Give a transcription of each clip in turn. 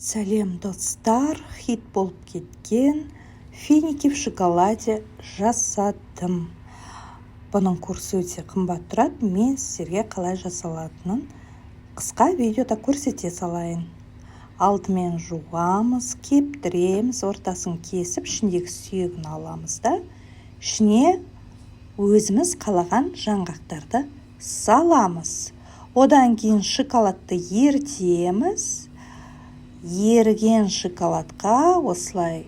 Сәлем достар, хит болып кеткен финики в шоколаде жасадым. Бұның курсы өте қымбат тұрады. Мен сіздерге қалай жасалатынын қысқа видеода көрсете салайын. Алдымен жуамыз, кептіреміз, ортасын кесіп, ішіндегі сүйегін аламыз да, ішіне өзіміз қалаған жаңғақтарды саламыз. Одан кейін шоколадты ерітеміз. Еріген шоколадқа осылай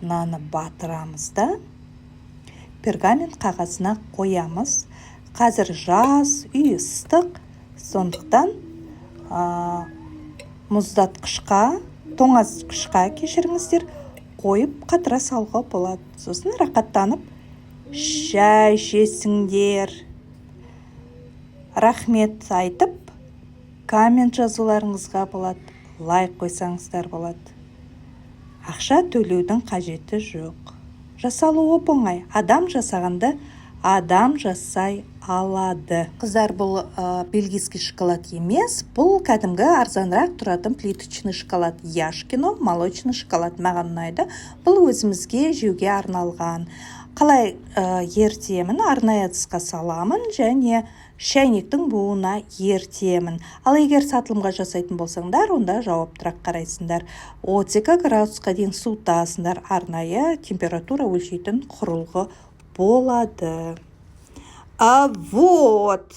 мынаны батырамыз да, пергамент қағазына қоямыз. Қазір жаз, үй ыстық, сондықтан мұздатқышқа, тоңазытқышқа кешіріңіздер, қойып қатыра салуға болады. Сосын рақаттанып шай ішесіңдер. Рахмет айтып, коммент жазуларыңызға болады. Лайк қойсаңыздар болады. Ақша төлеудің қажеті жоқ. Жасалуы оңай. Адам жасағанды адам жасай алады. Қыздар, бұл бельгийский шоколад емес. Бұл кәдімгі арзанырақ тұратын плиточный шоколад. Яшкино молочный шоколад маған ұнайды. Бұл өзімізге жеуге арналған. Қалай ертемін, арнайы ыдысқа саламын және шәйнектің буына ертемін. Ал егер сатылымға жасайтын болсаңдар, онда жауаптырақ қарайсыңдар. 32 градусқа дейін суытасыңдар. Арнайы температура өлшейтін құрылғы болады. Вот!